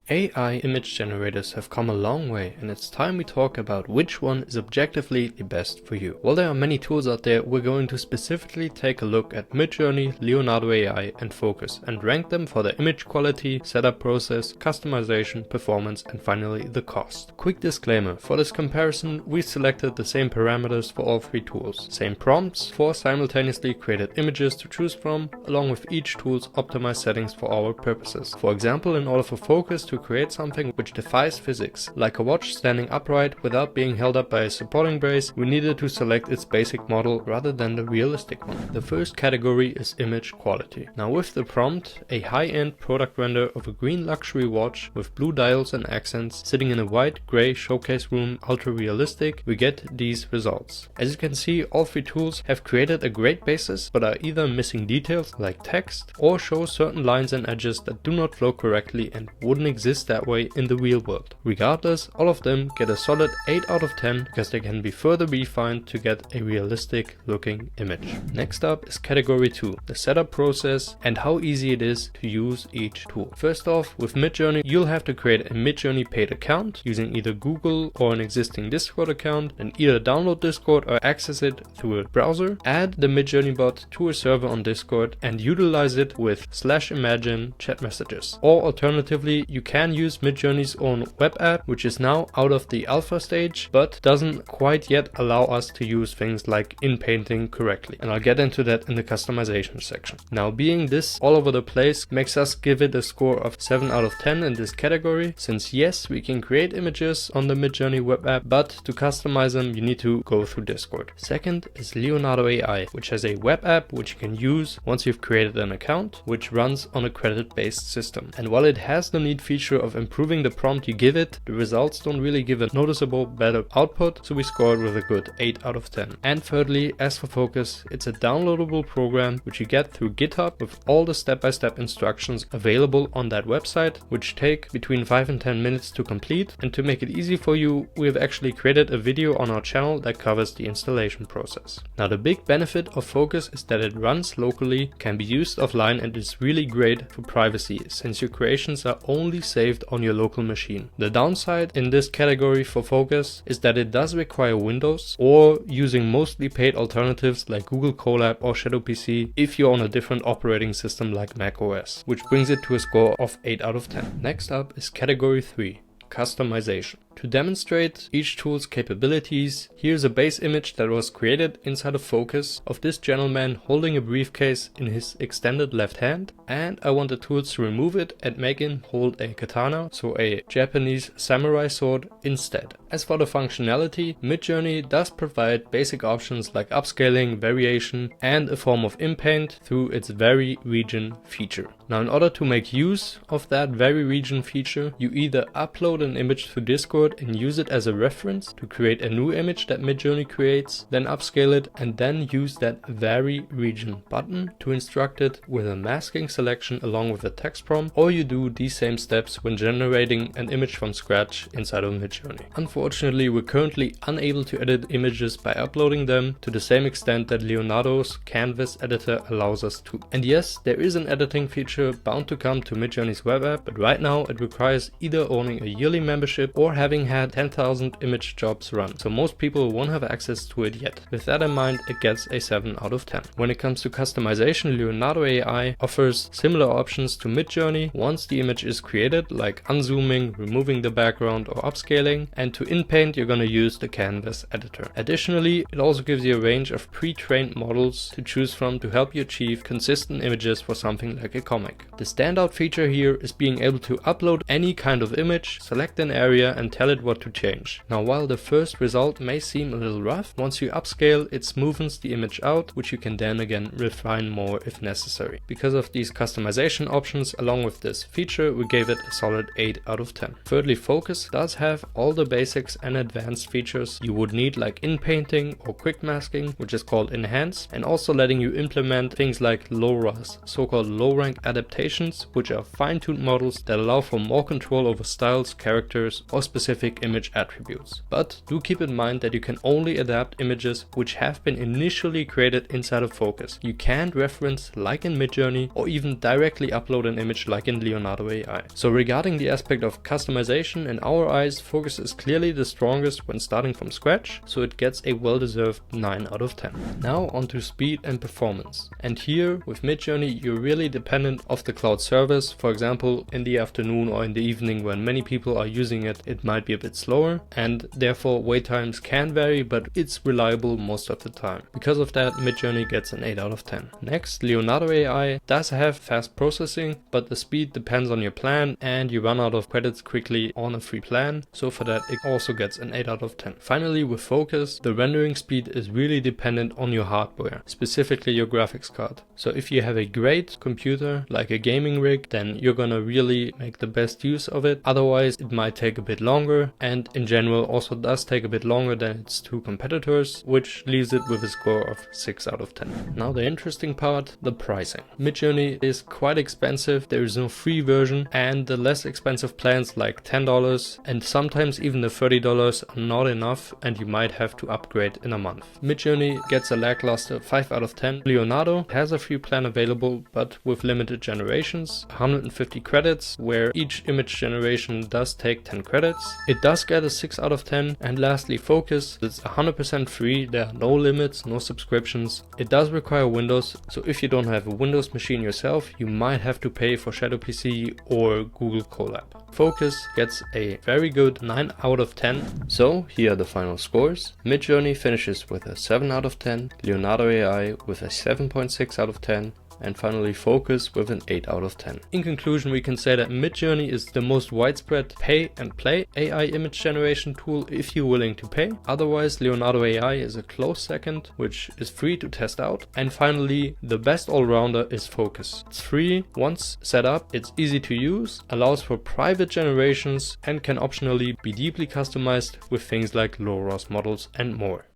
AI image generators have come a long way, and it's time we talk about which one is objectively the best for you. While there are many tools out there, we're going to specifically take a look at Midjourney, LeonardoAI and Fooocus and rank them for their image quality, setup process, customization, performance and finally the cost. Quick disclaimer, for this comparison we selected the same parameters for all three tools. Same prompts, 4 simultaneously created images to choose from, along with each tool's optimized settings for our purposes. For example, in order for Fooocus to create something which defies physics, like a watch standing upright without being held up by a supporting brace, we needed to select its basic model rather than the realistic one. The first category is image quality. Now with the prompt, a high-end product render of a green luxury watch with blue dials and accents sitting in a white grey showcase room, ultra realistic, we get these results. As you can see, all three tools have created a great basis but are either missing details like text or show certain lines and edges that do not flow correctly and wouldn't exist that way in the real world. Regardless, all of them get a solid 8 out of 10 because they can be further refined to get a realistic looking image. Next up is category 2, the setup process and how easy it is to use each tool. First off, with Midjourney, you'll have to create a Midjourney paid account using either Google or an existing Discord account and either download Discord or access it through a browser, add the Midjourney bot to a server on Discord and utilize it with /imagine chat messages. Or alternatively, you can use Midjourney's own web app, which is now out of the alpha stage, but doesn't quite yet allow us to use things like in-painting correctly. And I'll get into that in the customization section. Now, being this all over the place makes us give it a score of 7 out of 10 in this category, since yes, we can create images on the Midjourney web app, but to customize them, you need to go through Discord. Second is LeonardoAI, which has a web app which you can use once you've created an account, which runs on a credit-based system. And while it has the neat feature of improving the prompt you give it, the results don't really give a noticeable better output, so we scored with a good 8 out of 10. And thirdly, as for Fooocus, it's a downloadable program which you get through GitHub with all the step-by-step instructions available on that website, which take between 5 and 10 minutes to complete. And to make it easy for you, we have actually created a video on our channel that covers the installation process. Now, the big benefit of Fooocus is that it runs locally, can be used offline and is really great for privacy, since your creations are only saved on your local machine. The downside in this category for Fooocus is that it does require Windows or using mostly paid alternatives like Google Colab or Shadow PC if you're on a different operating system like macOS, which brings it to a score of 8 out of 10. Next up is category 3, customization. To demonstrate each tool's capabilities, here's a base image that was created inside of Fooocus of this gentleman holding a briefcase in his extended left hand, and I want the tools to remove it and make him hold a katana, so a Japanese samurai sword, instead. As for the functionality, Midjourney does provide basic options like upscaling, variation and a form of in-paint through its Vary Region feature. Now, in order to make use of that Vary Region feature, you either upload an image to Discord and use it as a reference to create a new image that Midjourney creates, then upscale it and then use that Vary Region button to instruct it with a masking selection along with a text prompt, or you do these same steps when generating an image from scratch inside of Midjourney. Unfortunately, we're currently unable to edit images by uploading them to the same extent that Leonardo's Canvas editor allows us to. And yes, there is an editing feature bound to come to Midjourney's web app, but right now it requires either owning a yearly membership or having had 10,000 image jobs run, so most people won't have access to it yet. With that in mind, it gets a 7 out of 10. When it comes to customization, LeonardoAI offers similar options to Midjourney once the image is created, like unzooming, removing the background or upscaling, and to in-paint you're gonna use the Canvas editor. Additionally, it also gives you a range of pre-trained models to choose from to help you achieve consistent images for something like a comic. The standout feature here is being able to upload any kind of image, select an area and tell it what to change. Now, while the first result may seem a little rough, once you upscale, it smoothens the image out, which you can then again refine more if necessary. Because of these customization options along with this feature, we gave it a solid 8 out of 10. Thirdly, Fooocus does have all the basics and advanced features you would need, like in-painting or quick masking, which is called Enhance, and also letting you implement things like low-res, so-called low-rank adaptations, which are fine-tuned models that allow for more control over styles, characters, or specific specific image attributes. But do keep in mind that you can only adapt images which have been initially created inside of Fooocus. You can't reference like in Midjourney or even directly upload an image like in LeonardoAI. So regarding the aspect of customization, in our eyes, Fooocus is clearly the strongest when starting from scratch, so it gets a well-deserved 9 out of 10. Now onto speed and performance. And here with Midjourney, you're really dependent of the cloud service. For example, in the afternoon or in the evening when many people are using it, it might be a bit slower and therefore wait times can vary, but it's reliable most of the time. Because of that, Midjourney gets an 8 out of 10. Next, LeonardoAI does have fast processing, but the speed depends on your plan and you run out of credits quickly on a free plan, so for that it also gets an 8 out of 10. Finally, with Fooocus, the rendering speed is really dependent on your hardware, specifically your graphics card. So if you have a great computer like a gaming rig, then you're gonna really make the best use of it. Otherwise it might take a bit longer, and in general also does take a bit longer than its two competitors, which leaves it with a score of 6 out of 10. Now the interesting part, the pricing. Midjourney is quite expensive, there is no free version, and the less expensive plans like $10 and sometimes even the $30 are not enough and you might have to upgrade in a month. Midjourney gets a lackluster 5 out of 10. Leonardo has a free plan available but with limited generations, 150 credits, where each image generation does take 10 credits. It does get a 6 out of 10. And lastly, Fooocus, it's 100% free, there are no limits, no subscriptions. It does require Windows, so if you don't have a Windows machine yourself, you might have to pay for Shadow PC or Google Colab. Fooocus gets a very good 9 out of 10. So here are the final scores. Midjourney finishes with a 7 out of 10, LeonardoAI with a 7.6 out of 10, and finally Fooocus with an 8 out of 10. In conclusion, we can say that Midjourney is the most widespread pay and play AI image generation tool if you're willing to pay. Otherwise, LeonardoAI is a close second, which is free to test out. And finally, the best all-rounder is Fooocus. It's free, once set up, it's easy to use, allows for private generations, and can optionally be deeply customized with things like low ROS models and more.